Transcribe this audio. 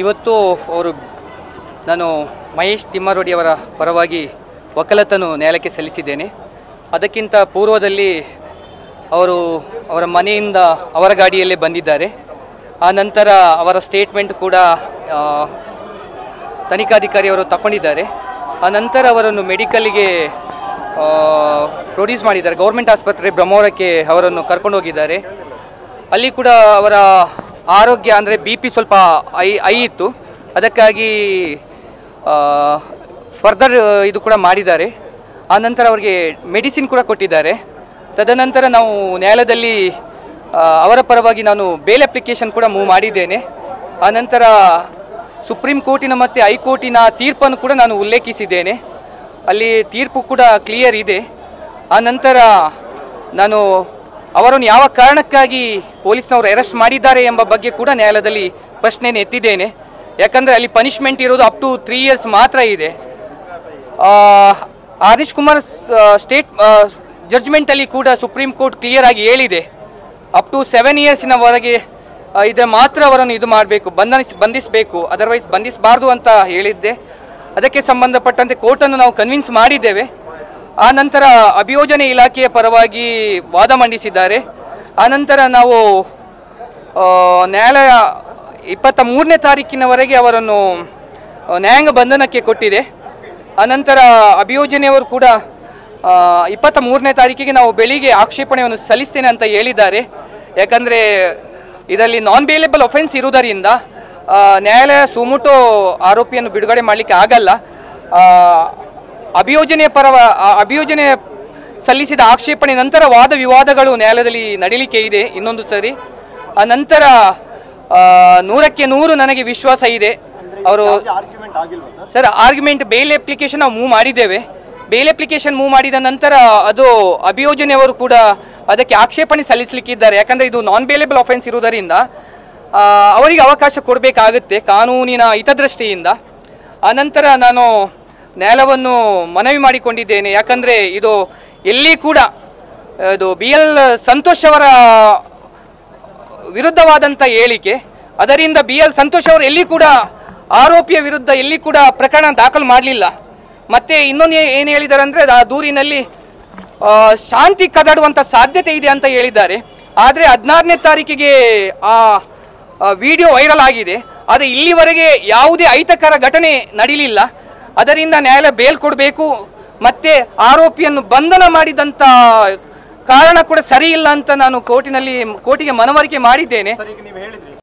ಇವತ್ತು ನಾನು ಮಹೇಶ್ ತಿಮ್ಮಾರೋಡಿ ಅವರ ಪರವಾಗಿ ವಕಾಲತನ್ನು ನ್ಯಾಯಾಲಯಕ್ಕೆ ಸಲ್ಲಿಸಿದ್ದೇನೆ. ಅದಕ್ಕಿಂತ ಪೂರ್ವದಲ್ಲಿ ಅವರ ಮನೆಯಿಂದ ಅವರ ಗಾಡಿಯಲ್ಲೇ ಬಂದಿದ್ದಾರೆ. ಆ ನಂತರ ಅವರ ಸ್ಟೇಟ್ಮೆಂಟ್ ಕೂಡ ತನಿಖಾಧಿಕಾರಿಯವರು ತಗೊಂಡಿದ್ದಾರೆ. ಆ ನಂತರ ಅವರನ್ನು ಮೆಡಿಕಲ್ಗೆ ಪ್ರೊಡ್ಯೂಸ್ ಮಾಡಿದ್ದಾರೆ. ಗೌರ್ಮೆಂಟ್ ಆಸ್ಪತ್ರೆ ಬ್ರಹ್ಮಾವರಕ್ಕೆ ಅವರನ್ನು ಕರ್ಕೊಂಡು ಹೋಗಿದ್ದಾರೆ. ಅಲ್ಲಿ ಕೂಡ ಅವರ ಆರೋಗ್ಯ ಅಂದರೆ BP ಸ್ವಲ್ಪ ಐ ಇತ್ತು. ಅದಕ್ಕಾಗಿ ಫರ್ದರ್ ಇದು ಕೂಡ ಮಾಡಿದ್ದಾರೆ. ಆ ನಂತರ ಅವರಿಗೆ ಮೆಡಿಸಿನ್ ಕೂಡ ಕೊಟ್ಟಿದ್ದಾರೆ. ತದನಂತರ ನಾವು ನ್ಯಾಯಾಲಯದಲ್ಲಿ ಅವರ ಪರವಾಗಿ ನಾನು ಬೇಲ್ ಅಪ್ಲಿಕೇಶನ್ ಕೂಡ ಮೂವ್ ಮಾಡಿದ್ದೇನೆ. ಆ ನಂತರ ಸುಪ್ರೀಂ ಕೋರ್ಟಿನ ಮತ್ತು ಹೈಕೋರ್ಟಿನ ತೀರ್ಪನ್ನು ಕೂಡ ನಾನು ಉಲ್ಲೇಖಿಸಿದ್ದೇನೆ. ಅಲ್ಲಿ ತೀರ್ಪು ಕೂಡ ಕ್ಲಿಯರ್ ಇದೆ. ಆ ನಂತರ ನಾನು ಅವರನ್ನು ಯಾವ ಕಾರಣಕ್ಕಾಗಿ ಪೊಲೀಸ್ನವರು ಅರೆಸ್ಟ್ ಮಾಡಿದ್ದಾರೆ ಎಂಬ ಬಗ್ಗೆ ಕೂಡ ನ್ಯಾಯಾಲಯದಲ್ಲಿ ಪ್ರಶ್ನೆಯನ್ನು ಎತ್ತಿದ್ದೇನೆ. ಯಾಕಂದರೆ ಅಲ್ಲಿ ಪನಿಷ್ಮೆಂಟ್ ಇರೋದು ಅಪ್ ಟು 3 years ಮಾತ್ರ ಇದೆ. ಹರೀಶ್ ಕುಮಾರ್ ಸ್ಟೇಟ್ ಜಡ್ಜ್ಮೆಂಟಲ್ಲಿ ಕೂಡ ಸುಪ್ರೀಂ ಕೋರ್ಟ್ ಕ್ಲಿಯರ್ ಆಗಿ ಹೇಳಿದೆ, ಅಪ್ ಟು 7 yearsವರೆಗೆ ಇದೆ ಮಾತ್ರ ಅವರನ್ನು ಇದು ಮಾಡಬೇಕು, ಬಂಧಿಸಬೇಕು, ಅದರ್ವೈಸ್ ಬಂಧಿಸಬಾರ್ದು ಅಂತ ಹೇಳಿದ್ದೆ. ಅದಕ್ಕೆ ಸಂಬಂಧಪಟ್ಟಂತೆ ಕೋರ್ಟನ್ನು ನಾವು ಕನ್ವಿನ್ಸ್ ಮಾಡಿದ್ದೇವೆ. ಆ ನಂತರ ಅಭಿಯೋಜನೆ ಇಲಾಖೆಯ ಪರವಾಗಿ ವಾದ ಮಂಡಿಸಿದ್ದಾರೆ. ಆ ನಂತರ ನಾವು ನ್ಯಾಯಾಲಯ 23ನೇ ತಾರೀಕಿನವರೆಗೆ ಅವರನ್ನು ನ್ಯಾಯಾಂಗ ಬಂಧನಕ್ಕೆ ಕೊಟ್ಟಿದೆ. ಅನಂತರ ಅಭಿಯೋಜನೆಯವರು ಕೂಡ 23ನೇ ತಾರೀಕಿಗೆ ನಾವು ಬೆಳಿಗ್ಗೆ ಆಕ್ಷೇಪಣೆಯನ್ನು ಸಲ್ಲಿಸ್ತೇನೆ ಅಂತ ಹೇಳಿದ್ದಾರೆ. ಯಾಕಂದರೆ ಇದರಲ್ಲಿ ನಾನ್ ಬೇಲೇಬಲ್ ಅಫೆನ್ಸ್ ಇರುವುದರಿಂದ ನ್ಯಾಯಾಲಯ ಸುಮೋಟೋ ಆರೋಪಿಯನ್ನು ಬಿಡುಗಡೆ ಮಾಡಲಿಕ್ಕೆ ಆಗಲ್ಲ. ಅಭಿಯೋಜನೆ ಸಲ್ಲಿಸಿದ ಆಕ್ಷೇಪಣೆ ನಂತರ ವಾದ ವಿವಾದಗಳು ನ್ಯಾಯಾಲಯದಲ್ಲಿ ನಡೀಲಿಕ್ಕೆ ಇದೆ ಇನ್ನೊಂದು ಸರಿ. ಆ ನಂತರ 100ಕ್ಕೆ 100 ನನಗೆ ವಿಶ್ವಾಸ ಇದೆ. ಅವರು ಸರ್ ಆರ್ಗ್ಯುಮೆಂಟ್ ಬೇಲ್ ಅಪ್ಲಿಕೇಶನ್ ನಾವು ಮೂವ್ ಮಾಡಿದ್ದೇವೆ. ಬೇಲ್ ಅಪ್ಲಿಕೇಶನ್ ಮೂವ್ ಮಾಡಿದ ನಂತರ ಅದು ಅಭಿಯೋಜನೆಯವರು ಕೂಡ ಅದಕ್ಕೆ ಆಕ್ಷೇಪಣೆ ಸಲ್ಲಿಸಲಿಕ್ಕಿದ್ದಾರೆ. ಯಾಕಂದರೆ ಇದು ನಾನ್ ಬೇಲೇಬಲ್ ಅಫೆನ್ಸ್ ಇರುವುದರಿಂದ ಅವರಿಗೆ ಅವಕಾಶ ಕೊಡಬೇಕಾಗುತ್ತೆ ಕಾನೂನಿನ ಹಿತದೃಷ್ಟಿಯಿಂದ. ಆನಂತರ ನಾನು ನ್ಯಾಯಾಲಯವನ್ನು ಮನವಿ ಮಾಡಿಕೊಂಡಿದ್ದೇನೆ. ಯಾಕಂದರೆ ಇದು ಎಲ್ಲಿ ಕೂಡ ಇದು BL ಸಂತೋಷ್ ಅವರ ವಿರುದ್ಧವಾದಂಥ ಹೇಳಿಕೆ, ಅದರಿಂದ BL ಸಂತೋಷ್ ಅವರು ಎಲ್ಲಿ ಕೂಡ ಆರೋಪಿಯ ವಿರುದ್ಧ ಎಲ್ಲಿ ಕೂಡ ಪ್ರಕರಣ ದಾಖಲು ಮಾಡಲಿಲ್ಲ. ಮತ್ತೆ ಇನ್ನೊಂದು ಏನು ಹೇಳಿದ್ದಾರೆ ಅಂದರೆ ಆ ದೂರಿನಲ್ಲಿ ಶಾಂತಿ ಕದಡುವಂಥ ಸಾಧ್ಯತೆ ಇದೆ ಅಂತ ಹೇಳಿದ್ದಾರೆ. ಆದರೆ 16ನೇ ತಾರೀಕಿಗೆ ಆ ವಿಡಿಯೋ ವೈರಲ್ ಆಗಿದೆ. ಆದರೆ ಇಲ್ಲಿವರೆಗೆ ಯಾವುದೇ ಅಹಿತಕರ ಘಟನೆ ನಡೀಲಿಲ್ಲ. ಅದರಿಂದ ನ್ಯಾಯಾಲಯ ಬೇಲ್ ಕೊಡಬೇಕು, ಮತ್ತೆ ಆರೋಪಿಯನ್ನು ಬಂಧನ ಮಾಡಿದಂಥ ಕಾರಣ ಕೂಡ ಸರಿ ಇಲ್ಲ ಅಂತ ನಾನು ಕೋರ್ಟಿಗೆ ಮನವರಿಕೆ ಮಾಡಿದ್ದೇನೆ.